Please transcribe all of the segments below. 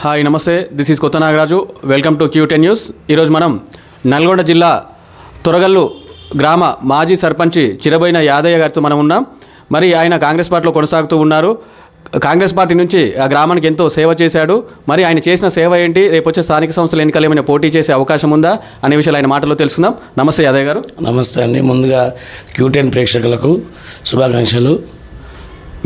Hi నమస్తే, this is కొత్త Nagaraju. Welcome to Q10 news. ఈరోజు మనం నల్గొండ జిల్లా తొరగల్లు గ్రామ మాజీ సర్పంచ్ చిరబోయిన యాదయ్య గారితో మనం ఉన్నాం. మరి ఆయన కాంగ్రెస్ పార్టీలో కొనసాగుతూ ఉన్నారు. కాంగ్రెస్ పార్టీ నుంచి ఆ గ్రామానికి ఎంతో సేవ చేశాడు. మరి ఆయన చేసిన సేవ ఏంటి, రేపు వచ్చే స్థానిక సంస్థల ఎన్నికలు ఏమైనా పోటీ చేసే అవకాశం ఉందా అనే విషయాలు ఆయన మాటల్లో తెలుసుకుందాం. నమస్తే యాదయ్య గారు. నమస్తే అండి. ముందుగా Q10 ప్రేక్షకులకు శుభాకాంక్షలు.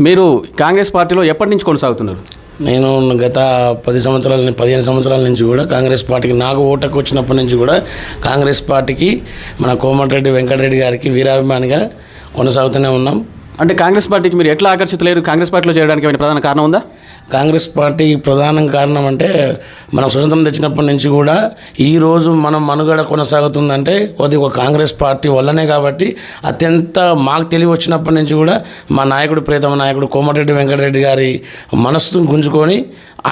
మీరు కాంగ్రెస్ పార్టీలో ఎప్పటి నుంచి కొనసాగుతున్నారు? నేను గత 15 సంవత్సరాల నుంచి కూడా కాంగ్రెస్ పార్టీకి, నాకు ఓటకు వచ్చినప్పటి నుంచి కూడా కాంగ్రెస్ పార్టీకి, మన కోమటిరెడ్డి వెంకటరెడ్డి గారికి వీరాభిమానిగా కొనసాగుతూనే ఉన్నాం. అంటే కాంగ్రెస్ పార్టీకి మీరు ఎట్లా ఆకర్షితులేరు? కాంగ్రెస్ పార్టీలో చేయడానికి ఏమైనా ప్రధాన కారణం ఉందా? కాంగ్రెస్ పార్టీ ప్రధాన కారణం అంటే మనం స్వతంత్రం తెచ్చినప్పటి నుంచి కూడా ఈరోజు మనం మనుగడ కొనసాగుతుందంటే అది ఒక కాంగ్రెస్ పార్టీ వల్లనే. కాబట్టి అత్యంత మాకు తెలివి వచ్చినప్పటి నుంచి కూడా మా నాయకుడు, ప్రియతమ నాయకుడు కోమటిరెడ్డి వెంకటరెడ్డి గారి మనస్సును గుంజుకొని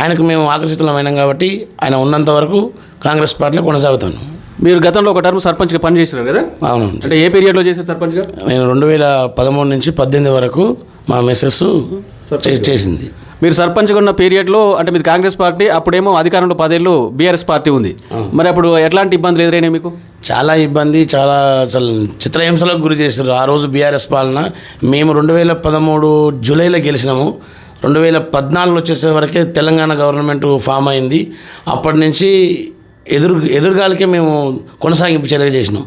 ఆయనకు మేము ఆకర్షితులమైనాం. కాబట్టి ఆయన ఉన్నంత వరకు కాంగ్రెస్ పార్టీలో కొనసాగుతాను. మీరు గతంలో ఒక టర్మ్ సర్పంచ్గా పనిచేసినారు కదా? అవును. అంటే ఏ పీరియడ్లో చేశారు సర్పంచ్గా? నేను 2013 నుంచి 18 వరకు మా మిస్సెస్ చేసింది. మీరు సర్పంచ్గా ఉన్న పీరియడ్లో అంటే మీది కాంగ్రెస్ పార్టీ, అప్పుడేమో అధికారంలో 10 ఏళ్ళు బీఆర్ఎస్ పార్టీ ఉంది. మరి అప్పుడు ఎట్లాంటి ఇబ్బందులు ఎదురైనాయి మీకు? చాలా ఇబ్బంది, చాలా అసలు చిత్రహింసలకు గురి చేశారు ఆ రోజు బీఆర్ఎస్ పాలన. మేము 2013 జూలైలో గెలిచినాము. 2014 వచ్చేసే వరకే తెలంగాణ గవర్నమెంట్ ఫామ్ అయింది. అప్పటి నుంచి ఎదురుగాలికే మేము కొనసాగింపు చర్య చేసినాం.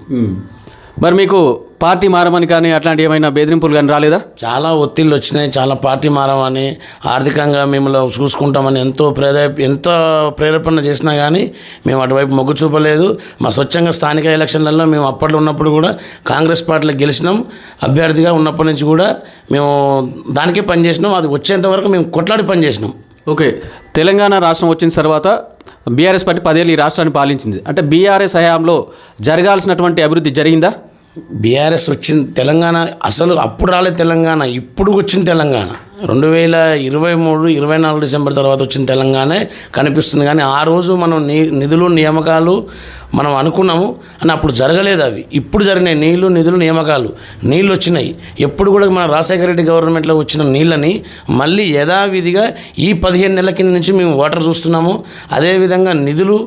మరి మీకు పార్టీ మారమని కానీ అట్లాంటి ఏమైనా బెదిరింపులు కానీ రాలేదా? చాలా ఒత్తిళ్ళు వచ్చినాయి. చాలా పార్టీ మారమని, ఆర్థికంగా మిమ్మల్ని చూసుకుంటామని ఎంతో ప్రేరేపణ చేసినా కానీ మేము అటువైపు మొగ్గు చూపలేదు. మా స్వచ్ఛంగా స్థానిక ఎలక్షన్లలో మేము అప్పట్లో ఉన్నప్పుడు కూడా కాంగ్రెస్ పార్టీలో గెలిచినాం. అభ్యర్థిగా ఉన్నప్పటి నుంచి కూడా మేము దానికే పనిచేసినాం. అది వచ్చేంత వరకు మేము కొట్లాడి పనిచేసినాం. ఓకే, తెలంగాణ రాష్ట్రం వచ్చిన తర్వాత బీఆర్ఎస్ పార్టీ 10 ఏళ్ళు ఈ రాష్ట్రాన్ని పాలించింది. అంటే బీఆర్ఎస్ హయాంలో జరగాల్సినటువంటి అభివృద్ధి జరిగిందా? బీఆర్ఎస్ వచ్చింది తెలంగాణ, అసలు అప్పుడు రాలేదు తెలంగాణ, ఇప్పుడు వచ్చింది తెలంగాణ. 2023-24 డిసెంబర్ తర్వాత వచ్చిన తెలంగాణ కనిపిస్తుంది. కానీ ఆ రోజు మనం నిధులు నియామకాలు మనం అనుకున్నాము అని అప్పుడు జరగలేదు. అవి ఇప్పుడు జరిగినాయి. నిధులు నియామకాలు, నీళ్ళు వచ్చినాయి. ఎప్పుడు కూడా మన రాజశేఖర రెడ్డి గవర్నమెంట్లో వచ్చిన నీళ్ళని మళ్ళీ యథావిధిగా ఈ 15 నెలల కింద నుంచి మేము వాటర్ చూస్తున్నాము. అదేవిధంగా నిధులు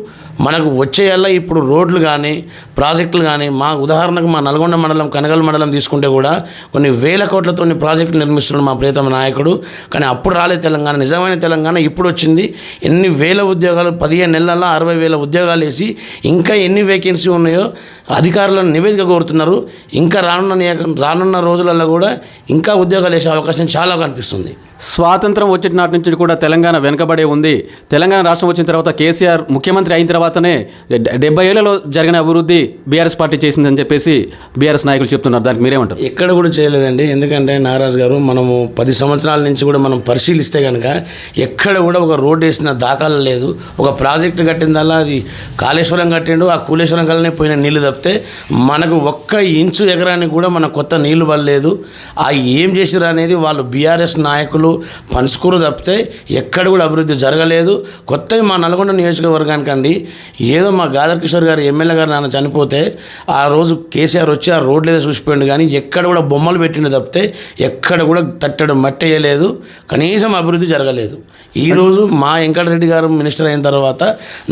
మనకు వచ్చేయాల. ఇప్పుడు రోడ్లు కానీ ప్రాజెక్టులు కానీ, ఉదాహరణకు మా నల్గొండ మండలం, కనగల్ మండలం తీసుకుంటే కూడా కొన్ని వేల కోట్లతో ప్రాజెక్టులు నిర్మిస్తున్నాడు మా ప్రియతమ నాయకుడు. కానీ అప్పుడు రాలేదు తెలంగాణ. నిజమైన తెలంగాణ ఇప్పుడు వచ్చింది. ఎన్ని వేల ఉద్యోగాలు, 15 నెలల్లో 60,000 ఉద్యోగాలు వేసి ఇంకా ఎన్ని వేకెన్సీ ఉన్నాయో అధికారులను నివేదిక కోరుతున్నారు. ఇంకా రానున్న రోజులలో కూడా ఇంకా ఉద్యోగాలు వేసే అవకాశం చాలా కనిపిస్తుంది. స్వాతంత్రం వచ్చిన నాటి నుంచి కూడా తెలంగాణ వెనుకబడే ఉంది. తెలంగాణ రాష్ట్రం వచ్చిన తర్వాత కేసీఆర్ ముఖ్యమంత్రి అయిన తర్వాతనే 70 ఏళ్లలో జరిగిన అభివృద్ధి బీఆర్ఎస్ పార్టీ చేసిందని చెప్పేసి బీఆర్ఎస్ నాయకులు చెప్తున్నారు. దానికి మీరేమంటారు? ఎక్కడ కూడా చేయలేదండి. ఎందుకంటే నాగరాజు గారు, మనము 10 సంవత్సరాల నుంచి కూడా మనం పరిశీలిస్తే కనుక ఎక్కడ కూడా ఒక రోడ్డు వేసిన దాఖలు లేదు. ఒక ప్రాజెక్టు కట్టిందల్లా అది కాళేశ్వరం కట్టిండు, ఆ కూలేశ్వరం కలనే పోయిన నీళ్లు తప్పితే మనకు ఒక్క ఇంచు ఎకరానికి కూడా మన కొత్త నీళ్లు పడలేదు. ఆ ఏం చేసిరు అనేది వాళ్ళు బీఆర్ఎస్ నాయకులు పంచుకూరు తప్పితే ఎక్కడ కూడా అభివృద్ధి జరగలేదు. కొత్తగా మా నల్గొండ నియోజకవర్గానికి అండి, ఏదో మా గాదర్ కిషోర్ గారు ఎమ్మెల్యే గారు నాన్న చనిపోతే ఆ రోజు కేసీఆర్ వచ్చి ఆ రోడ్లు ఏదో చూసిపోయిండు. కానీ ఎక్కడ కూడా బొమ్మలు పెట్టిండు తప్పితే ఎక్కడ కూడా తట్టడం మట్టి వేయలేదు. కనీసం అభివృద్ధి జరగలేదు. ఈరోజు మా వెంకటరెడ్డి గారు మినిస్టర్ అయిన తర్వాత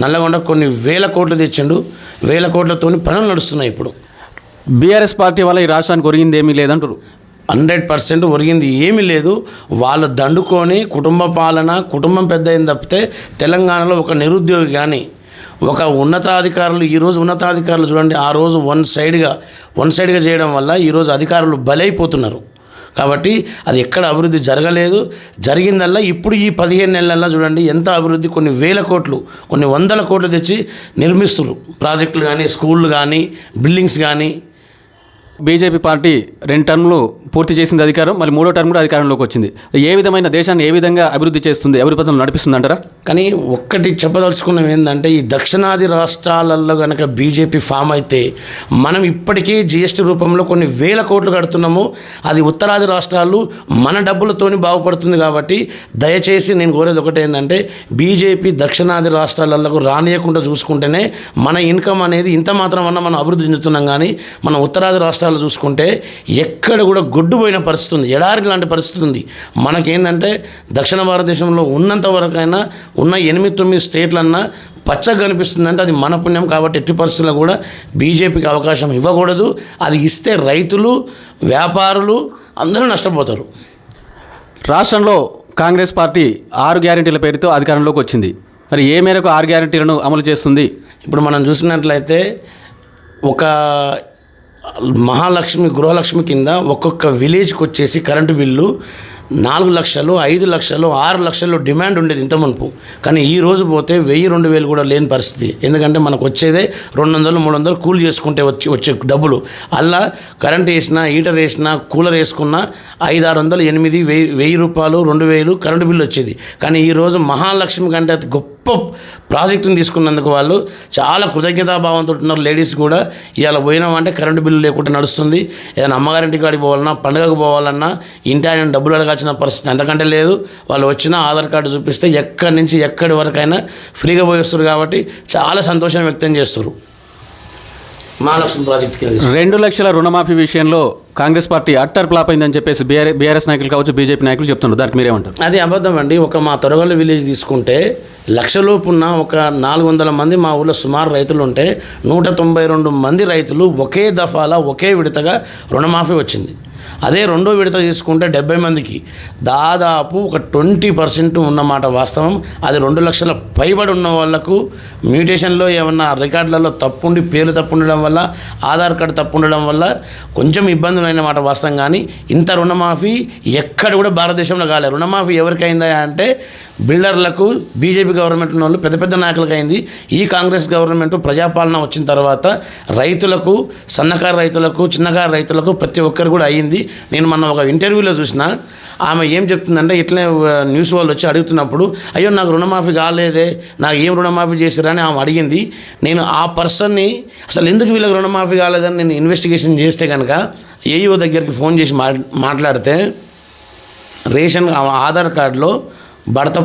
నల్లగొండ కొన్ని వేల కోట్లు తెచ్చిండు. వేల కోట్లతో పనులు నడుస్తున్నాయి. ఇప్పుడు బీఆర్ఎస్ పార్టీ వల్ల ఈ రాష్ట్రానికి ఒరిగింది ఏమీ లేదంటారు. 100% ఒరిగింది ఏమీ లేదు. వాళ్ళు దండుకొని కుటుంబం పెద్ద అయింది తప్పితే తెలంగాణలో ఒక నిరుద్యోగి కానీ, ఒక ఉన్నతాధికారులు, ఈరోజు ఉన్నతాధికారులు చూడండి, ఆ రోజు వన్ సైడ్గా చేయడం వల్ల ఈరోజు అధికారులు బలైపోతున్నారు. కాబట్టి అది ఎక్కడ అభివృద్ధి జరగలేదు. జరిగిందల్లా ఇప్పుడు ఈ 15 నెలల్లో చూడండి ఎంత అభివృద్ధి. కొన్ని వేల కోట్లు, కొన్ని వందల కోట్లు తెచ్చి నిర్మిస్తున్నారు. ప్రాజెక్టులు కానీ, స్కూళ్ళు కానీ, బిల్డింగ్స్ కానీ. బీజేపీ పార్టీ 2 టర్ములు పూర్తి చేసింది అధికారం, మళ్ళీ 3వ టర్మ్ కూడా అధికారంలోకి వచ్చింది. ఏ విధమైన దేశాన్ని ఏ విధంగా అభివృద్ధి చేస్తుంది, అభివృద్ధి పథంలో నడిపిస్తుంది అంటారా? కానీ ఒక్కటి చెప్పదలుచుకున్నది ఏంటంటే, ఈ దక్షిణాది రాష్ట్రాలలో కనుక బీజేపీ ఫామ్ అయితే మనం ఇప్పటికీ జీఎస్టీ రూపంలో కొన్ని వేల కోట్లు కడుతున్నాము. అది ఉత్తరాది రాష్ట్రాలు మన డబ్బులతోని బాగుపడుతుంది. కాబట్టి దయచేసి నేను కోరేది ఒకటి ఏంటంటే, బీజేపీ దక్షిణాది రాష్ట్రాలకు రానియకుండా చూసుకుంటేనే మన ఇన్కమ్ అనేది ఇంత మాత్రం మనం అభివృద్ధి చెందుతున్నాం. కానీ మనం ఉత్తరాది రాష్ట్రాలు రాష్ట్రాలు చూసుకుంటే ఎక్కడ కూడా గొడ్డుపోయిన పరిస్థితి ఉంది, ఎడారి లాంటి పరిస్థితి ఉంది. మనకేంటంటే దక్షిణ భారతదేశంలో ఉన్నంత వరకైనా ఉన్న 8-9 స్టేట్లన్నా పచ్చగా కనిపిస్తుందంటే అది మన పుణ్యం. కాబట్టి ఎట్టి పరిస్థితుల్లో కూడా బీజేపీకి అవకాశం ఇవ్వకూడదు. అది ఇస్తే రైతులు, వ్యాపారులు అందరూ నష్టపోతారు. రాష్ట్రంలో కాంగ్రెస్ పార్టీ 6 గ్యారెంటీల పేరుతో అధికారంలోకి వచ్చింది. మరి ఏ మేరకు 6 గ్యారెంటీలను అమలు చేస్తుంది? ఇప్పుడు మనం చూసినట్లయితే ఒక మహాలక్ష్మి, గృహలక్ష్మి కింద ఒక్కొక్క విలేజ్కి వచ్చేసి కరెంటు బిల్లు 4 లక్షలు, 5 లక్షలు, 6 లక్షలు డిమాండ్ ఉండేది ఇంత మునుపు. కానీ ఈ రోజు పోతే 1000-2000 కూడా లేని పరిస్థితి. ఎందుకంటే మనకు వచ్చేదే 200-300 కూల్ చేసుకుంటే వచ్చే డబ్బులు. అలా కరెంట్ వేసినా, హీటర్ వేసినా, కూలర్ వేసుకున్నా 500-600, 800, 1000 రూపాయలు, 2000 కరెంటు బిల్లు వచ్చేది. కానీ ఈరోజు మహాలక్ష్మి కంటే అతి గొప్ప ప్రాజెక్టుని తీసుకున్నందుకు వాళ్ళు చాలా కృతజ్ఞతాభావంతో ఉన్నారు. లేడీస్ కూడా ఇవాళ పోయినామంటే కరెంటు బిల్లు లేకుండా నడుస్తుంది. ఏదైనా అమ్మగారింటి కాడికి పోవాలన్నా, పండుగకు పోవాలన్నా ఇంటి ఆయన డబ్బులు అడగాల్సిన పరిస్థితి అంతకంటే లేదు. వాళ్ళు వచ్చిన ఆధార్ కార్డు చూపిస్తే ఎక్కడి నుంచి ఎక్కడి వరకైనా ఫ్రీగా పోయి వస్తారు. కాబట్టి చాలా సంతోషం వ్యక్తం చేస్తారు. మహాలక్ష్మి ప్రాజెక్ట్ కింద 2 లక్షల రుణమాఫీ విషయంలో కాంగ్రెస్ పార్టీ అట్టర్ ఫ్లాప్ అయిందని చెప్పేసి బీఆర్ఎస్ నాయకులు కావచ్చు, బీజేపీ నాయకులు చెప్తున్నారు. దానికి మీరేమంటారు? అది అబద్ధం అండి. ఒక మా తొరగల్లు విలేజ్ తీసుకుంటే 1,00,000 ఉన్న ఒక 400 మంది మా ఊళ్ళో సుమారు రైతులు ఉంటే 192 మంది రైతులు ఒకే దఫాలా ఒకే విడతగా రుణమాఫీ వచ్చింది. అదే రెండో విడత తీసుకుంటే 70 మందికి దాదాపు ఒక 20% ఉన్నమాట వాస్తవం. అది 2 లక్షల పైబడి ఉన్న వాళ్లకు మ్యూటేషన్లో ఏమన్నా రికార్డులలో తప్పుండి, పేరు తప్పు ఉండడం వల్ల, ఆధార్ కార్డు తప్పు ఉండడం వల్ల కొంచెం ఇబ్బందులు అయినమాట వాస్తవం. కానీ ఇంత రుణమాఫీ ఎక్కడ కూడా భారతదేశంలో కాలేదు. రుణమాఫీ ఎవరికి అయిందా అంటే బిల్డర్లకు, బీజేపీ గవర్నమెంట్ ఉన్న వాళ్ళు, పెద్ద పెద్ద నాయకులకు అయింది. ఈ కాంగ్రెస్ గవర్నమెంట్ ప్రజాపాలన వచ్చిన తర్వాత రైతులకు, సన్నకారు రైతులకు, చిన్నకారు రైతులకు ప్రతి ఒక్కరు కూడా అయ్యింది. నేను మొన్న ఒక ఇంటర్వ్యూలో చూసిన ఆమె ఏం చెప్తుందంటే, ఇట్లనే న్యూస్ వాళ్ళు వచ్చి అడుగుతున్నప్పుడు, అయ్యో నాకు రుణమాఫీ కాలేదే, నాకు ఏం రుణమాఫీ చేశారని ఆమె అడిగింది. నేను ఆ పర్సన్ని అసలు ఎందుకు వీళ్ళకి రుణమాఫీ కాలేదని నేను ఇన్వెస్టిగేషన్ చేస్తే కనుక ఏఈఓ దగ్గరికి ఫోన్ చేసి మాట్లాడితే రేషన్ ఆధార్ కార్డులో భర్త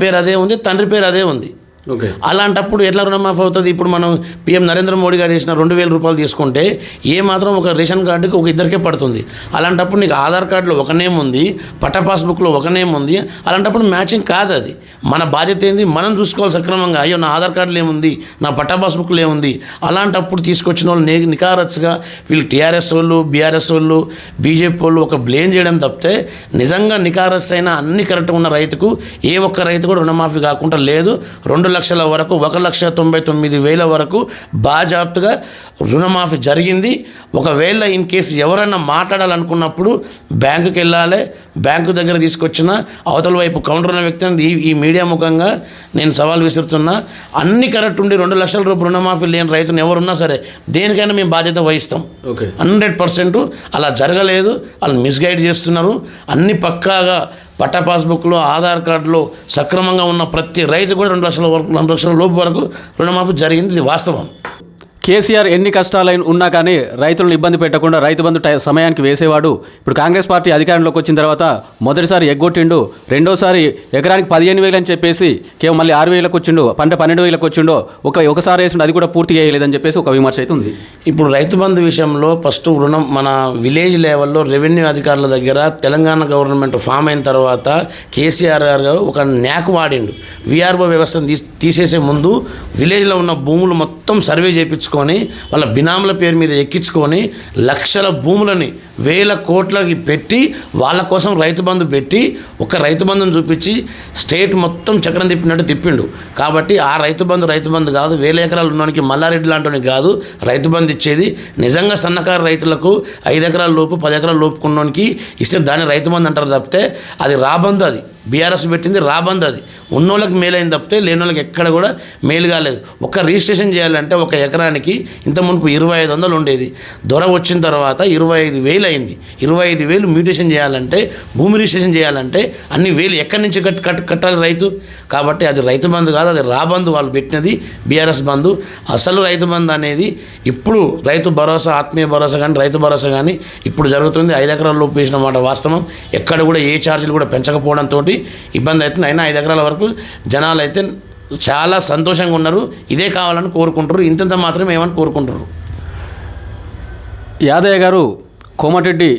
పేరు అదే ఉంది, తండ్రి పేరు అదే ఉంది. ఓకే, అలాంటప్పుడు ఎట్లా రుణమాఫీ అవుతుంది? ఇప్పుడు మనం పీఎం నరేంద్ర మోడీ గారు చేసిన 2,000 రూపాయలు తీసుకుంటే మాత్రం ఒక రేషన్ కార్డుకి ఒక ఇద్దరికే పడుతుంది. అలాంటప్పుడు నీకు ఆధార్ కార్డులో ఒక నేమ్ ఉంది, పట్టా పాస్బుక్లో ఒక నేమ్ ఉంది. అలాంటప్పుడు మ్యాచింగ్ కాదు. అది మన బాధ్యత ఏంది? మనం చూసుకోవాలి సక్రమంగా. అయ్యో నా ఆధార్ కార్డులో ఏముంది, నా పట్టా పాస్బుక్లో ఏముంది. అలాంటప్పుడు తీసుకొచ్చిన వాళ్ళు నికారచ్చుగా వీళ్ళు టీఆర్ఎస్ వాళ్ళు, బీఆర్ఎస్ వాళ్ళు, బీజేపీ వాళ్ళు ఒక బ్లేమ్ చేయడం తప్పితే నిజంగా నికారస్ అయిన అన్ని కరెక్ట్గా ఉన్న రైతుకు ఏ ఒక్క రైతు కూడా రుణమాఫీ కాకుండా లేదు. 2 లక్షల వరకు, 1,99,000 వరకు బాజాప్తుగా రుణమాఫీ జరిగింది. ఒకవేళ ఇన్ కేసు ఎవరైనా మాట్లాడాలనుకున్నప్పుడు బ్యాంకుకి వెళ్ళాలి. బ్యాంకు దగ్గర తీసుకొచ్చిన అవతల వైపు కౌంటర్ ఉన్న వ్యక్తిని ఈ మీడియా ముఖంగా నేను సవాల్ విసురుతున్నా. అన్ని కరెక్ట్ ఉండి 2 లక్షల రూపాయలు రుణమాఫీ లేని రైతును ఎవరున్నా సరే దేనికైనా మేము బాధ్యత వహిస్తాం. 100% అలా జరగలేదు. వాళ్ళు మిస్గైడ్ చేస్తున్నారు. అన్ని పక్కాగా పట్టా పాస్బుక్లో, ఆధార్ కార్డులో సక్రమంగా ఉన్న ప్రతి రైతు కూడా 2 లక్షల లోపు వరకు రుణమాఫీ జరిగింది. ఇది వాస్తవం. కేసీఆర్ ఎన్ని కష్టాలు ఉన్నా కానీ రైతులను ఇబ్బంది పెట్టకుండా రైతు బంధు సమయానికి వేసేవాడు. ఇప్పుడు కాంగ్రెస్ పార్టీ అధికారంలోకి వచ్చిన తర్వాత మొదటిసారి ఎగ్గొట్టిండు, రెండోసారి ఎకరానికి 15,000 అని చెప్పేసి కేవలం మళ్ళీ 6,000కి వచ్చిండు, 12,000కి వచ్చిండో ఒకసారి వేసిండు, అది కూడా పూర్తిగా వేయలేదని చెప్పేసి ఒక విమర్శ అయితే ఉంది. ఇప్పుడు రైతు బంధు విషయంలో ఫస్ట్ రుణం మన విలేజ్ లెవెల్లో రెవెన్యూ అధికారుల దగ్గర తెలంగాణ గవర్నమెంట్ ఫామ్ అయిన తర్వాత కేసీఆర్ గారు ఒక న్యాక్ వాడిండు. విఆర్ఓ వ్యవస్థను తీసేసే ముందు విలేజ్లో ఉన్న భూములు మొత్తం సర్వే చేయించుకొని వాళ్ళ బినాముల పేరు మీద ఎక్కించుకొని లక్షల భూములని 1,000 కోట్లకి పెట్టి వాళ్ళ కోసం రైతు బంధు పెట్టి ఒక రైతు బంధుని చూపించి స్టేట్ మొత్తం చక్రం తిప్పినట్టు తిప్పిండు. కాబట్టి ఆ రైతు బంధు కాదు, 1,000 ఎకరాలు ఉన్నవానికి మల్లారెడ్డి లాంటి కాదు రైతు బంధు ఇచ్చేది. నిజంగా సన్నకారు రైతులకు 5 ఎకరాల లోపు 10 ఎకరాల లోపుకున్నోనికి ఇస్తే దాన్ని రైతు బంధు అంటారు తప్పితే అది రాబందు. అది బీఆర్ఎస్ పెట్టింది రాబందు. అది ఉన్నోళ్ళకి మేలైంది తప్పితే లేని వాళ్ళకి ఎక్కడ కూడా మేలు కాలేదు. ఒక రిజిస్ట్రేషన్ చేయాలంటే ఒక ఎకరానికి ఇంత మునుపు 2,500 ఉండేది. దొర వచ్చిన తర్వాత 25,000 అయింది. 25,000 మ్యూటేషన్ చేయాలంటే, భూమి రిజిస్ట్రేషన్ చేయాలంటే అన్ని వేలు ఎక్కడి నుంచి కట్టాలి రైతు? కాబట్టి అది రైతు బంధు కాదు, అది రాబందు. వాళ్ళు పెట్టినది బీఆర్ఎస్ బంధు. అసలు రైతు బంధు అనేది ఇప్పుడు రైతు భరోసా, ఆత్మీయ భరోసా కానీ రైతు భరోసా కానీ ఇప్పుడు జరుగుతుంది. 5 ఎకరాల లోపు వేసిన మాట వాస్తవం. ఎక్కడ కూడా ఏ ఛార్జీలు కూడా పెంచకపోవడంతో ఇబ్బంది అవుతుంది. అయినా 5 ఎకరాల వరకు జనాలు అయితే చాలా సంతోషంగా ఉన్నారు. ఇదే కావాలని కోరుకుంటారు. ఇంత మాత్రమే ఏమని కోరుకుంటారు. యాదయ్య గారు కోమటిరెడ్డి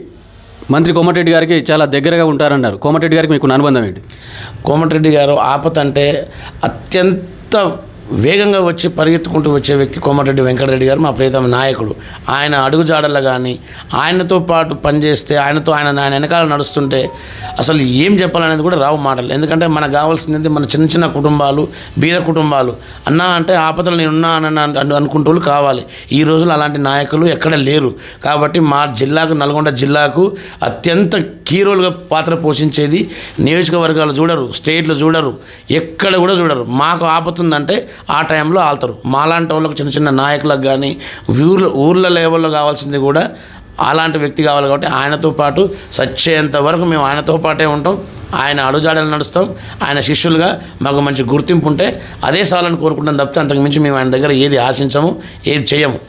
మంత్రి కోమటిరెడ్డి గారికి చాలా దగ్గరగా ఉంటారన్నారు. కోమటిరెడ్డి గారికి మీకు అనుబంధం ఏంటి? కోమటిరెడ్డి గారు ఆపత అంటే అత్యంత వేగంగా వచ్చి పరిగెత్తుకుంటూ వచ్చే వ్యక్తి కోమటిరెడ్డి వెంకటరెడ్డి గారు, మా ప్రియతమ నాయకుడు. ఆయన అడుగుజాడల్లో కానీ ఆయనతో పాటు పనిచేస్తే ఆయన వెనకాల నడుస్తుంటే అసలు ఏం చెప్పాలనేది కూడా రావు మాటలు. ఎందుకంటే మనకు కావాల్సింది మన చిన్న చిన్న కుటుంబాలు, బీద కుటుంబాలు. అన్నా అంటే ఆపదలు నేనున్నా అని అనుకుంటూ కావాలి. ఈ రోజులు అలాంటి నాయకులు ఎక్కడ లేరు. కాబట్టి మా జిల్లాకు, నల్గొండ జిల్లాకు అత్యంత కీ రోల్గా పాత్ర పోషించేది. నియోజకవర్గాలు చూడరు, స్టేట్లు చూడరు, ఎక్కడ కూడా చూడరు. మాకు ఆపతుందంటే ఆ టైంలో ఆల్తారు. మాలాంటి వాళ్ళకు, చిన్న చిన్న నాయకులకు కానీ ఊర్ల లెవెల్లో కావాల్సింది కూడా అలాంటి వ్యక్తి కావాలి. కాబట్టి ఆయనతో పాటు సచ్చేంత వరకు మేము ఆయనతో పాటే ఉంటాం. ఆయన అడుగుజాడలు నడుస్తాం. ఆయన శిష్యులుగా మాకు మంచి గుర్తింపు ఉంటే అదే సాలని కోరుకుంటాం తప్పితే అంతకుమించి మేము ఆయన దగ్గర ఏది ఆశించము, ఏది చేయము.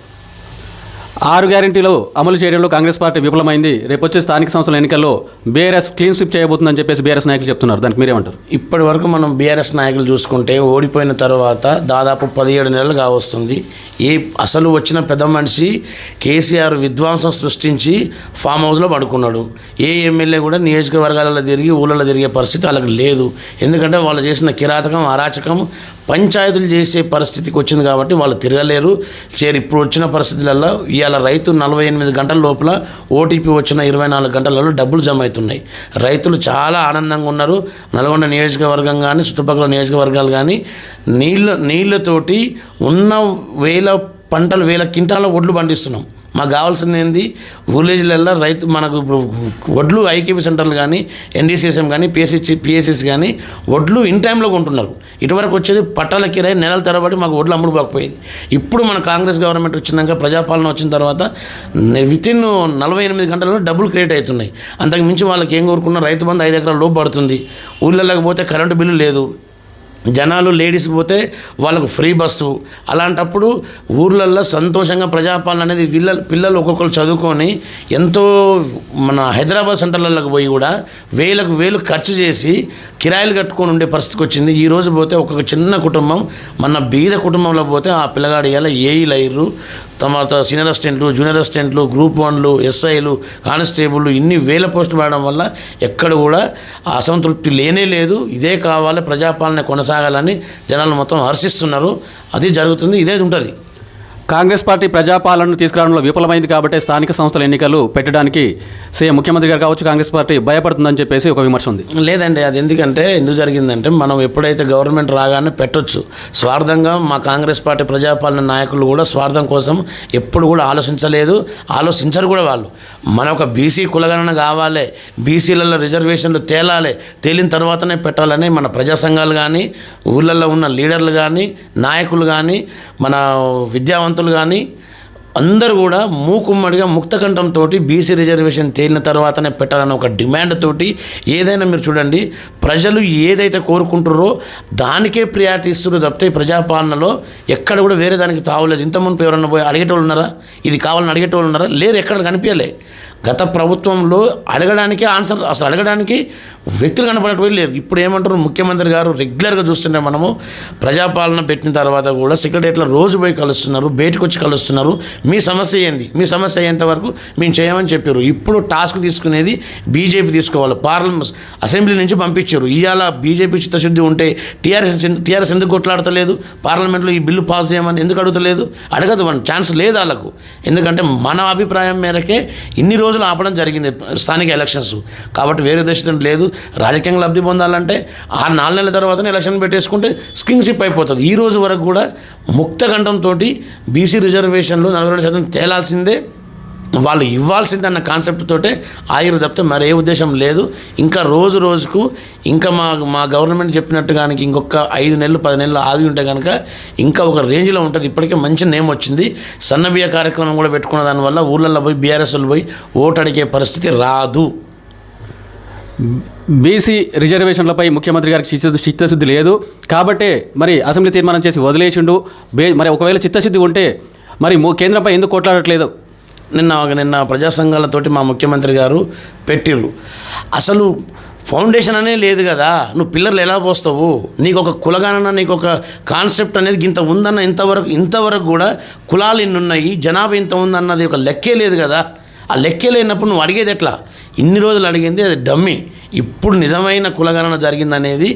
6 గ్యారెంటీలు అమలు చేయడంలో కాంగ్రెస్ పార్టీ విఫలమైంది. రేపు వచ్చే స్థానిక సంస్థల ఎన్నికల్లో బీఆర్ఎస్ క్లీన్ స్వీప్ చేయబోతుందని చెప్పేసి బీఆర్ఎస్ నాయకులు చెప్తున్నారు. దానికి మీరేమంటారు? ఇప్పటి వరకు మనం బీఆర్ఎస్ నాయకులు చూసుకుంటే ఓడిపోయిన తర్వాత దాదాపు 17 నెలలు కావస్తుంది. అసలు వచ్చిన పెద్ద మనిషి కేసీఆర్ విధ్వంసం సృష్టించి ఫామ్ హౌస్లో పడుకున్నాడు. ఏ ఎమ్మెల్యే కూడా నియోజకవర్గాలలో తిరిగి ఊళ్ళలో తిరిగే పరిస్థితి వాళ్ళకి లేదు. ఎందుకంటే వాళ్ళు చేసిన కిరాతకం, అరాచకం పంచాయతీలు చేసే పరిస్థితికి వచ్చింది కాబట్టి వాళ్ళు తిరగలేరు. ఇప్పుడు వచ్చిన పరిస్థితులలో ఇవాళ రైతు 48 గంటల లోపల ఓటీపీ వచ్చిన 24 గంటలలో డబ్బులు జమ అవుతున్నాయి. రైతులు చాలా ఆనందంగా ఉన్నారు. నల్గొండ నియోజకవర్గం కానీ చుట్టుపక్కల నియోజకవర్గాలు కానీ నీళ్ళతోటి ఉన్న పంటలు 1000 క్వింటాల ఒడ్లు పండిస్తున్నాం. మాకు కావాల్సింది ఏంది? విలేజ్లలో రైతు మనకు వడ్లు ఐకేపీ సెంటర్లు కానీ, ఎన్డీసీఎస్ఎం కానీ, పిఎస్సిస్ కానీ వడ్లు ఇన్ టైంలో కొంటున్నారు. ఇటువరకు వచ్చేది పట్టాల కిరాయి నెలల తరబడి మాకు వడ్లు అమ్ముడుపోకపోయేది. ఇప్పుడు మన కాంగ్రెస్ గవర్నమెంట్ వచ్చినాక, ప్రజాపాలన వచ్చిన తర్వాత వితిన్ 48 గంటల్లో డబ్బులు క్రియేట్ అవుతున్నాయి. అంతకు మించి వాళ్ళకి ఏం కోరుకున్న రైతు బంధు 5 ఎకరాల లోపు పడుతుంది. ఊళ్ళలోకి పోతే కరెంటు బిల్లు లేదు. జనాలు లేడీస్ పోతే వాళ్ళకు ఫ్రీ బస్సు. అలాంటప్పుడు ఊర్లల్లో సంతోషంగా ప్రజాపాలన అనేది పిల్లలు ఒక్కొక్కరు చదువుకొని ఎంతో మన హైదరాబాద్ సెంటర్లకు పోయి కూడా వేలకు ఖర్చు చేసి కిరాయిలు కట్టుకొని ఉండే పరిస్థితికి వచ్చింది. ఈరోజు పోతే ఒక్కొక్క చిన్న కుటుంబం, మన బీద కుటుంబంలో పోతే ఆ పిల్లగాడు ఇలా ఏఈలు అయ్యారు, తర్వాత సీనియర్ అసిస్టెంట్లు, జూనియర్ అసిస్టెంట్లు, గ్రూప్ 1లు, ఎస్ఐలు, కానిస్టేబుల్ ఇన్ని వేల పోస్టులు పడడం వల్ల ఎక్కడ కూడా అసంతృప్తి లేనే లేదు. ఇదే కావాలి, ప్రజాపాలన కొనసాగాలని జనాలు మొత్తం హర్షిస్తున్నారు. అది జరుగుతుంది, ఇదే ఉంటుంది. కాంగ్రెస్ పార్టీ ప్రజాపాలనను తీసుకురావడంలో విఫలమైంది కాబట్టి స్థానిక సంస్థల ఎన్నికలు పెట్టడానికి సీఎం ముఖ్యమంత్రి గారు కావచ్చు, కాంగ్రెస్ పార్టీ భయపడుతుందని చెప్పేసి ఒక విమర్శ ఉంది. లేదండి, అది ఎందుకు జరిగిందంటే మనం ఎప్పుడైతే గవర్నమెంట్ రాగానే పెట్టొచ్చు. స్వార్థంగా మా కాంగ్రెస్ పార్టీ ప్రజాపాలన నాయకులు కూడా స్వార్థం కోసం ఎప్పుడు కూడా ఆలోచించరు కూడా. వాళ్ళు మన ఒక బీసీ కులగణన కావాలి, బీసీలలో రిజర్వేషన్లు తేలిన తర్వాతనే పెట్టాలని మన ప్రజా సంఘాలు కానీ, ఊళ్ళల్లో ఉన్న లీడర్లు కానీ, నాయకులు కానీ, మన విద్యావంతులు కానీ అందరూ కూడా మూకుమ్మడిగా ముక్తకంఠంతో బీసీ రిజర్వేషన్ తేలిన తర్వాతనే పెట్టాలని ఒక డిమాండ్ తోటి ఏదైనా మీరు చూడండి, ప్రజలు ఏదైతే కోరుకుంటారో దానికే ప్రియారిటీ ఇస్తున్నారు తప్పితే ప్రజాపాలనలో ఎక్కడ కూడా వేరే దానికి తావలేదు. ఇంతకుముందు ఎవరన్నా పోయి అడిగేటోళ్ళు ఉన్నారా? ఇది కావాలని అడిగేటోళ్ళు ఉన్నారా? లేరు, ఎక్కడ కనిపించలే. గత ప్రభుత్వంలో అడగడానికి అసలు అడగడానికి వ్యక్తులు కనపడటం లేదు. ఇప్పుడు ఏమంటారు, ముఖ్యమంత్రి గారు రెగ్యులర్గా చూస్తుంటే మనము ప్రజాపాలన పెట్టిన తర్వాత కూడా సెక్రటరియట్లో రోజు పోయి కలుస్తున్నారు, బయటకు వచ్చి కలుస్తున్నారు. మీ సమస్య ఏంది, మీ సమస్య అయ్యేంత వరకు మేము చేయమని చెప్పారు. ఇప్పుడు టాస్క్ తీసుకునేది బీజేపీ తీసుకోవాలి. పార్లమెంట్ అసెంబ్లీ నుంచి పంపించారు. ఇవాళ బీజేపీ చిత్తశుద్ధి ఉంటే టీఆర్ఎస్ ఎందుకు కొట్లాడతలేదు? పార్లమెంట్లో ఈ బిల్లు పాస్ చేయమని ఎందుకు అడుగుతలేదు? అడగదు, ఛాన్స్ లేదు వాళ్ళకు. ఎందుకంటే మన అభిప్రాయం మేరకే ఇన్ని రోజులు ఆపడం జరిగింది స్థానిక ఎలక్షన్స్. కాబట్టి వేరే ఉద్దేశం లేదు. రాజకీయంగా లబ్ధి పొందాలంటే 4 నెలల తర్వాతనే ఎలక్షన్ పెట్టేసుకుంటే స్కిన్షిప్ అయిపోతుంది. ఈ రోజు వరకు కూడా ముక్తకంఠంతో బీసీ రిజర్వేషన్లు 42% తేలాల్సిందే, వాళ్ళు ఇవ్వాల్సిందే అన్న కాన్సెప్ట్ తోటే ఆగిరు తప్పితే మరే ఉద్దేశం లేదు. ఇంకా రోజుకు ఇంకా మా గవర్నమెంట్ చెప్పినట్టుగా ఇంకొక 5 నెలలు 10 నెలలు ఆగి ఉంటే కనుక ఇంకా ఒక రేంజ్లో ఉంటుంది. ఇప్పటికే మంచి నేమ్ వచ్చింది. సన్నబియ్య కార్యక్రమం కూడా పెట్టుకున్న దానివల్ల ఊళ్ళల్లో పోయి బీఆర్ఎస్లు పోయి ఓటు అడిగే పరిస్థితి రాదు. బీసీ రిజర్వేషన్లపై ముఖ్యమంత్రి గారికి చిత్తశుద్ధి లేదు కాబట్టి మరి అసెంబ్లీ తీర్మానం చేసి వదిలేసిండు. మరి ఒకవేళ చిత్తశుద్ధి ఉంటే మరి కేంద్రంపై ఎందుకు కొట్లాడట్లేదు? నిన్న ప్రజా సంఘాలతోటి మా ముఖ్యమంత్రి గారు పెట్టిర్రు. అసలు ఫౌండేషన్ అనే లేదు కదా, నువ్వు పిల్లర్లు ఎలా పోస్తావు? నీకు ఒక కులగానన్న, నీకు ఒక కాన్సెప్ట్ అనేది ఇంత ఉందన్న, ఇంతవరకు కూడా కులాలు ఇన్ని ఉన్నాయి, జనాభా ఇంత ఉందన్నది ఒక లెక్కే లేదు కదా. ఆ లెక్కే లేనప్పుడు నువ్వు అడిగేది ఎట్లా? ఇన్ని రోజులు అడిగింది అది డమ్మి. ఇప్పుడు నిజమైన కులగణన జరిగిందనేది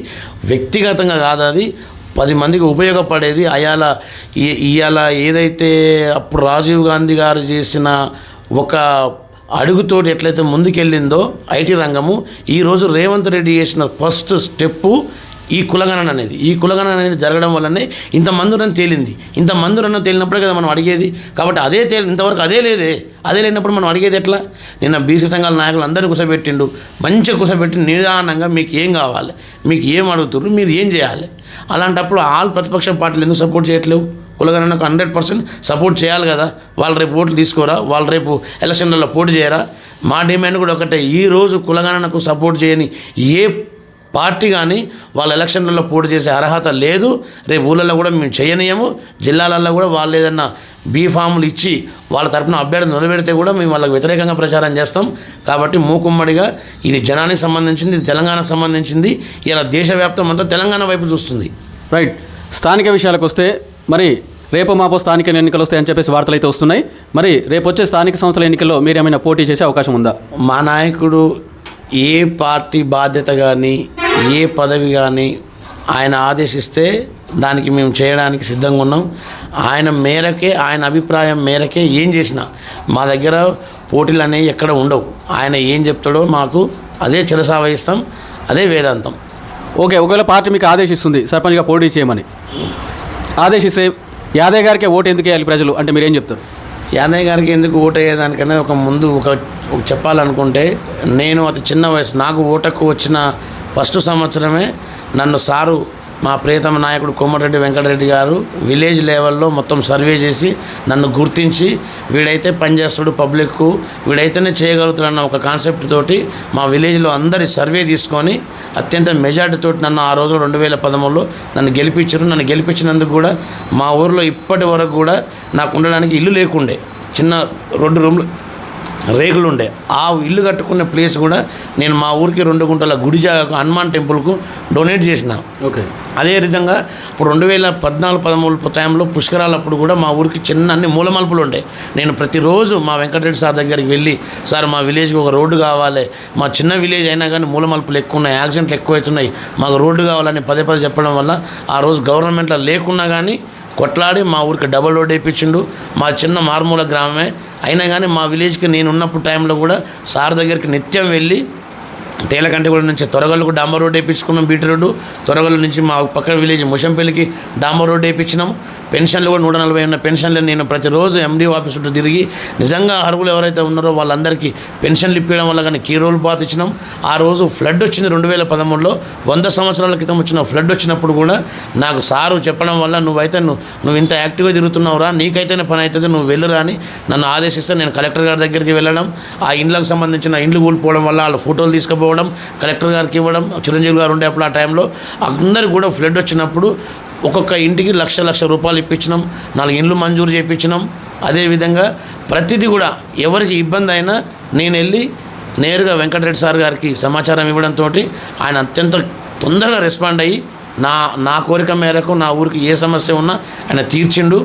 వ్యక్తిగతంగా కాదు, అది 10 మందికి ఉపయోగపడేది. ఇవాళ ఏదైతే అప్పుడు రాజీవ్ గాంధీ గారు చేసిన ఒక అడుగుతోటి ఎట్లయితే ముందుకెళ్ళిందో ఐటీ రంగము, ఈరోజు రేవంత్ రెడ్డి చేసిన ఫస్ట్ స్టెప్పు ఈ కులగణన అనేది జరగడం వల్లనే ఇంతమంది తేలింది. ఇంతమంది తేలినప్పుడే కదా మనం అడిగేది. కాబట్టి ఇంతవరకు అదే లేనప్పుడు మనం అడిగేది ఎట్లా? నిన్న బీసీ సంఘాల నాయకులు అందరూ కుసబెట్టిండు, మంచిగా కుసబెట్టి నిదానంగా మీకు ఏం కావాలి, మీకు ఏం అడుగుతున్నారు, మీరు ఏం చేయాలి. అలాంటప్పుడు ఆల్ ప్రతిపక్ష పార్టీలు ఎందుకు సపోర్ట్ చేయట్లేవు? కులగణనకు 100% సపోర్ట్ చేయాలి కదా. వాళ్ళు రేపు ఓట్లు తీసుకోరా, వాళ్ళు రేపు ఎలక్షన్లలో పోటీ చేయరా? మా డిమాండ్ కూడా ఒకటే, ఈరోజు కులగణనకు సపోర్ట్ చేయని ఏ పార్టీ కానీ వాళ్ళ ఎలక్షన్లలో పోటీ చేసే అర్హత లేదు. రేపు ఊళ్ళల్లో కూడా మేము చేయనీయము. జిల్లాలలో కూడా వాళ్ళు ఏదన్నా బీఫాములు ఇచ్చి వాళ్ళ తరఫున అభ్యర్థి నిలబెడితే కూడా మేము వాళ్ళకి వ్యతిరేకంగా ప్రచారం చేస్తాం. కాబట్టి మూకుమ్మడిగా ఇది జనానికి సంబంధించింది, ఇది తెలంగాణకు సంబంధించింది. ఇలా దేశవ్యాప్తం అంతా తెలంగాణ వైపు చూస్తుంది. రైట్. స్థానిక విషయాలకు వస్తే మరి రేపు మాపో స్థానిక ఎన్నికలు వస్తాయని చెప్పేసి వార్తలు అయితే వస్తున్నాయి. మరి రేపు వచ్చే స్థానిక సంస్థల ఎన్నికల్లో మీరు ఏమైనా పోటీ చేసే అవకాశం ఉందా? మా నాయకుడు ఏ పార్టీ బాధ్యత కానీ, ఏ పదవి కానీ ఆయన ఆదేశిస్తే దానికి మేము చేయడానికి సిద్ధంగా ఉన్నాం. ఆయన మేరకే, ఆయన అభిప్రాయం మేరకే ఏం చేసినా మా దగ్గర పోటీలు అనేవి ఎక్కడ ఉండవు. ఆయన ఏం చెప్తాడో మాకు అదే చిరసా వహిస్తాం, అదే వేదాంతం. ఓకే, ఒకవేళ పార్టీ మీకు ఆదేశిస్తుంది సర్పంచ్గా పోటీ చేయమని, ఆదేశిస్తే యాదయ్య గారికి ఓటు ఎందుకు వేయాలి ప్రజలు అంటే మీరేం చెప్తారు? యాదయ్య గారికి ఎందుకు ఓటు వేయడానికన్నా ఒక చెప్పాలనుకుంటే, నేను అతి చిన్న వయసు, నాకు ఓటకు వచ్చిన ఫస్ట్ సంవత్సరమే నన్ను సారు, మా ప్రియతమ నాయకుడు కోమటిరెడ్డి వెంకటరెడ్డి గారు విలేజ్ లెవెల్లో మొత్తం సర్వే చేసి నన్ను గుర్తించి, వీడైతే పనిచేస్తాడు పబ్లిక్కు, వీడైతేనే చేయగలుగుతాడు అన్న ఒక కాన్సెప్ట్ తోటి మా విలేజ్లో అందరి సర్వే తీసుకొని అత్యంత మెజార్టీతో నన్ను ఆ రోజు 2013లో నన్ను గెలిపించారు. నన్ను గెలిపించినందుకు కూడా మా ఊరిలో ఇప్పటి వరకు కూడా నాకు ఉండడానికి ఇల్లు లేకుండే, చిన్న 2 రూమ్లు రేకులు ఉండే. ఆ ఇల్లు కట్టుకున్న ప్లేస్ కూడా నేను మా ఊరికి 2 గుంటల గుడి జాగాకు, హనుమాన్ టెంపుల్కు డొనేట్ చేసిన. ఓకే. అదే విధంగా ఇప్పుడు 2014-13 టైంలో పుష్కరాలప్పుడు కూడా మా ఊరికి చిన్న అన్ని మూలమలుపులు ఉండే. నేను ప్రతిరోజు మా వెంకటరెడ్డి సార్ దగ్గరికి వెళ్ళి, సార్ మా విలేజ్కి ఒక రోడ్డు కావాలి, మా చిన్న విలేజ్ అయినా కానీ మూలమలుపులు ఎక్కువ ఉన్నాయి, యాక్సిడెంట్లు ఎక్కువవుతున్నాయి, మాకు రోడ్డు కావాలని పదే చెప్పడం వల్ల ఆ రోజు గవర్నమెంట్లో లేకున్నా కానీ కొట్లాడి మా ఊరికి డబుల్ రోడ్ వేయించిండు. మా చిన్న మారుమూల గ్రామమే అయినా కానీ మా విలేజ్కి నేను ఉన్నప్పుడు టైంలో కూడా సార్ దగ్గరికి నిత్యం వెళ్ళి తేలకంటిగూడ నుంచి తొరగల్లుకు డాంబర్ రోడ్ వేయించుకున్నాం, బీటీ రోడ్డు. తొరగల్లు నుంచి మా పక్కన విలేజ్ ముషంపల్లికి డాంబర్ రోడ్ వేయించినాం. పెన్షన్లు కూడా 140 ఉన్న పెన్షన్లు నేను ప్రతిరోజు ఎండి ఆఫీస్ చుట్టూ తిరిగి నిజంగా అర్హులు ఎవరైతే ఉన్నారో వాళ్ళందరికీ పెన్షన్లు ఇప్పించడం వల్ల కానీ కీ రోల్ పాత ఇచ్చినాం. ఆ రోజు ఫ్లడ్ వచ్చింది 2013లో, 100 సంవత్సరాల క్రితం వచ్చిన ఫ్లడ్ వచ్చినప్పుడు కూడా నాకు సారు చెప్పడం వల్ల నువ్వు ఇంత యాక్టివ్గా తిరుగుతున్నావురా, నీకైతేనే పని అవుతుంది, నువ్వు వెళ్ళురా అని నన్ను ఆదేశిస్తే నేను కలెక్టర్ గారి దగ్గరికి వెళ్ళడం, ఆ ఇండ్లకు సంబంధించిన ఇండ్లు కూలిపోవడం వల్ల వాళ్ళ ఫోటోలు తీసుకుపోవడం, కలెక్టర్ గారికి ఇవ్వడం. చిరంజీవి గారు ఉండే అప్పుడు ఆ టైంలో అందరికీ కూడా ఫ్లడ్ వచ్చినప్పుడు ఒక్కొక్క ఇంటికి లక్ష రూపాయలు ఇప్పించినాం, 4 ఇండ్లు మంజూరు చేయించినాం. అదేవిధంగా ప్రతిదీ కూడా ఎవరికి ఇబ్బంది అయినా నేను వెళ్ళి నేరుగా వెంకటరెడ్డి సార్ గారికి సమాచారం ఇవ్వడంతో ఆయన అత్యంత తొందరగా రెస్పాండ్ అయ్యి నా కోరిక మేరకు నా ఊరికి ఏ సమస్య ఉన్నా ఆయన తీర్చిండు.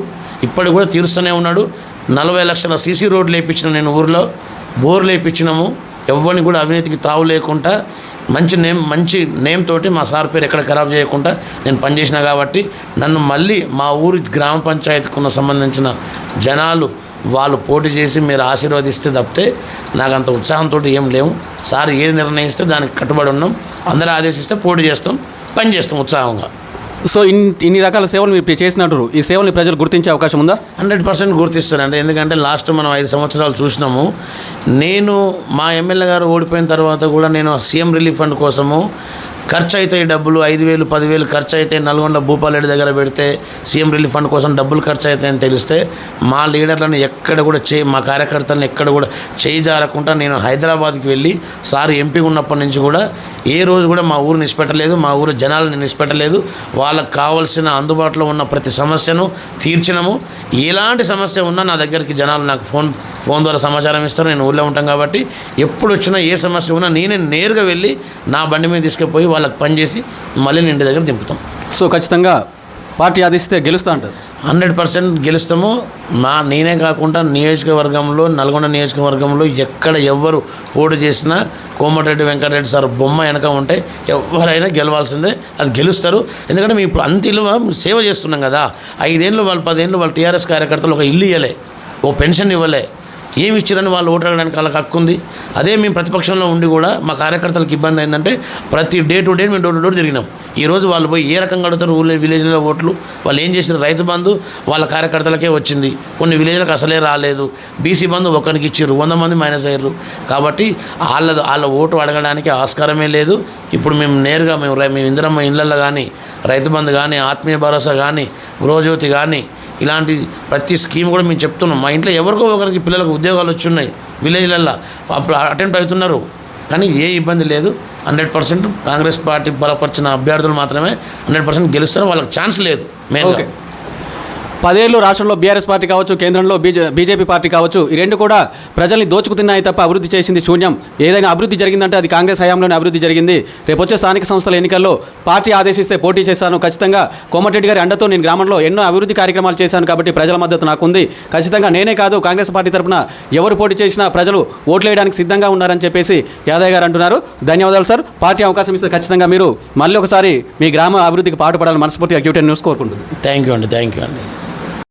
ఇప్పటికి కూడా తీరుస్తూనే ఉన్నాడు. 40 లక్షల సీసీ రోడ్లు వేయించిన నేను ఊరిలో, బోర్లు వేయించినాము. ఎవరిని కూడా అవినీతికి తావు లేకుండా మంచి నేమ్ తోటి మా సార్ పేరు ఎక్కడ ఖరాబ్ చేయకుండా నేను పనిచేసిన కాబట్టి నన్ను మళ్ళీ మా ఊరి గ్రామ పంచాయతీకి సంబంధించిన జనాలు వాళ్ళు పోటీ చేసి మీరు ఆశీర్వదిస్తే తప్పితే నాకు అంత ఉత్సాహంతో ఏం లేవు. సార్ ఏది నిర్ణయిస్తే దానికి కట్టుబడి ఉన్నాం. అందరూ ఆదేశిస్తే పోటీ చేస్తాం, పని చేస్తాం ఉత్సాహంగా. సో ఇన్ని రకాల సేవలు మీరు చేసినట్టు ఈ సేవల్ని ప్రజలు గుర్తించే అవకాశం ఉందా? 100% గుర్తిస్తానండి. ఎందుకంటే లాస్ట్ మనం 5 సంవత్సరాలు చూసినాము. నేను మా ఎమ్మెల్యే గారు ఓడిపోయిన తర్వాత కూడా నేను సీఎం రిలీఫ్ ఫండ్ కోసము ఖర్చు అవుతాయి డబ్బులు 5,000 10,000 ఖర్చు అయితే నల్గొండ భూపాలరెడ్డి దగ్గర పెడితే సీఎం రిలీఫ్ ఫండ్ కోసం డబ్బులు ఖర్చు అవుతాయని తెలిస్తే మా లీడర్లను ఎక్కడ కూడా మా కార్యకర్తలను ఎక్కడ కూడా చేయి జారకుండా నేను హైదరాబాద్కి వెళ్ళి సార్ ఎంపీ ఉన్నప్పటి నుంచి కూడా ఏ రోజు కూడా మా ఊరు నిష్పెట్టలేదు, మా ఊరు జనాలను నిష్పెట్టలేదు. వాళ్ళకు కావాల్సిన అందుబాటులో ఉన్న ప్రతి సమస్యను తీర్చినము. ఎలాంటి సమస్య ఉన్నా నా దగ్గరికి జనాలు నాకు ఫోన్ ద్వారా సమాచారం ఇస్తారు. నేను ఊళ్ళో ఉంటాం కాబట్టి ఎప్పుడు వచ్చినా ఏ సమస్య ఉన్నా నేనే నేరుగా వెళ్ళి నా బండి మీద తీసుకుపోయి వాళ్ళకి పనిచేసి మళ్ళీ నేను ఇంటి దగ్గర దింపుతాం. సో ఖచ్చితంగా పార్టీ ఆదేశిస్తే గెలుస్తా అంటారు. 100% గెలుస్తాము. నేనే కాకుండా నియోజకవర్గంలో నల్గొండ నియోజకవర్గంలో ఎక్కడ ఎవ్వరు పోటీ చేసినా కోమటిరెడ్డి వెంకటరెడ్డి సార్ బొమ్మ వెనక ఉంటే ఎవరైనా గెలవాల్సిందే. అది గెలుస్తారు. ఎందుకంటే మేము ఇప్పుడు అంత ఇల్లు సేవ చేస్తున్నాం కదా. 5 ఏళ్ళు వాళ్ళు 10 ఏళ్ళు వాళ్ళు టీఆర్ఎస్ కార్యకర్తలు ఒక ఇల్లు ఇవ్వలే, ఓ పెన్షన్ ఇవ్వలే, ఏమి ఇచ్చారని వాళ్ళు ఓటు అడగడానికి వాళ్ళకి హక్కు ఉంది. అదే మేము ప్రతిపక్షంలో ఉండి కూడా మా కార్యకర్తలకు ఇబ్బంది అయిందంటే ప్రతి డే టు డే మేము డోర్ టు డోర్ తిరిగినాం. ఈరోజు వాళ్ళు పోయి ఏ రకంగా అడుగుతారు ఊళ్ళో విలేజ్లో ఓట్లు. వాళ్ళు ఏం చేసిన రైతు బంధు వాళ్ళ కార్యకర్తలకే వచ్చింది, కొన్ని విలేజ్లకు అసలే రాలేదు. బీసీ బంధు ఒకరికి ఇచ్చారు, 100 మంది మైనస్ అయ్యారు. కాబట్టి వాళ్ళ ఓటు అడగడానికి ఆస్కారమే లేదు. ఇప్పుడు మేము నేరుగా మేము ఇందిరమ్మ ఇళ్ళల్లో కానీ రైతు బంధు కానీ ఆత్మీయ భరోసా కానీ గృహజ్యోతి కానీ ఇలాంటి ప్రతి స్కీమ్ కూడా మేము చెప్తున్నాం. మా ఇంట్లో ఎవరికో ఒకరికి పిల్లలకు ఉద్యోగాలు వచ్చున్నాయి, విలేజ్లల్లో అప్పుడు అటెంప్ట్ అవుతున్నారు. కానీ ఏ ఇబ్బంది లేదు. 100% కాంగ్రెస్ పార్టీ బలపరిచిన అభ్యర్థులు మాత్రమే 100% గెలుస్తారు. వాళ్ళకి ఛాన్స్ లేదు మెయిన్గా. 10 ఏళ్ళు రాష్ట్రంలో బీఆర్ఎస్ పార్టీ కావచ్చు, కేంద్రంలో బీజేపీ పార్టీ కావచ్చు, ఈ రెండు కూడా ప్రజల్ని దోచుకుతున్నాయి తప్ప అభివృద్ధి చేసింది శూన్యం. ఏదైనా అభివృద్ధి జరిగిందంటే అది కాంగ్రెస్ హయాంలోనే అభివృద్ధి జరిగింది. రేపు వచ్చే స్థానిక సంస్థల ఎన్నికల్లో పార్టీ ఆదేశిస్తే పోటీ చేశాను. ఖచ్చితంగా కోమటిరెడ్డి గారి అండతో నేను గ్రామంలో ఎన్నో అభివృద్ధి కార్యక్రమాలు చేశాను కాబట్టి ప్రజల మద్దతు నాకుంది. ఖచ్చితంగా నేనే కాదు, కాంగ్రెస్ పార్టీ తరఫున ఎవరు పోటీ చేసినా ప్రజలు ఓట్లు వేయడానికి సిద్ధంగా ఉన్నారని చెప్పేసి యాదయ్య గారు అంటున్నారు. ధన్యవాదాలు సార్. పార్టీ అవకాశం ఇస్తే ఖచ్చితంగా మీరు మళ్ళీ ఒకసారి మీ గ్రామ అభివృద్ధికి పాటుపడాలని మనస్ఫూర్తిగా Q10 న్యూస్ కోరుకుంటుంది. థ్యాంక్ యూ అండి.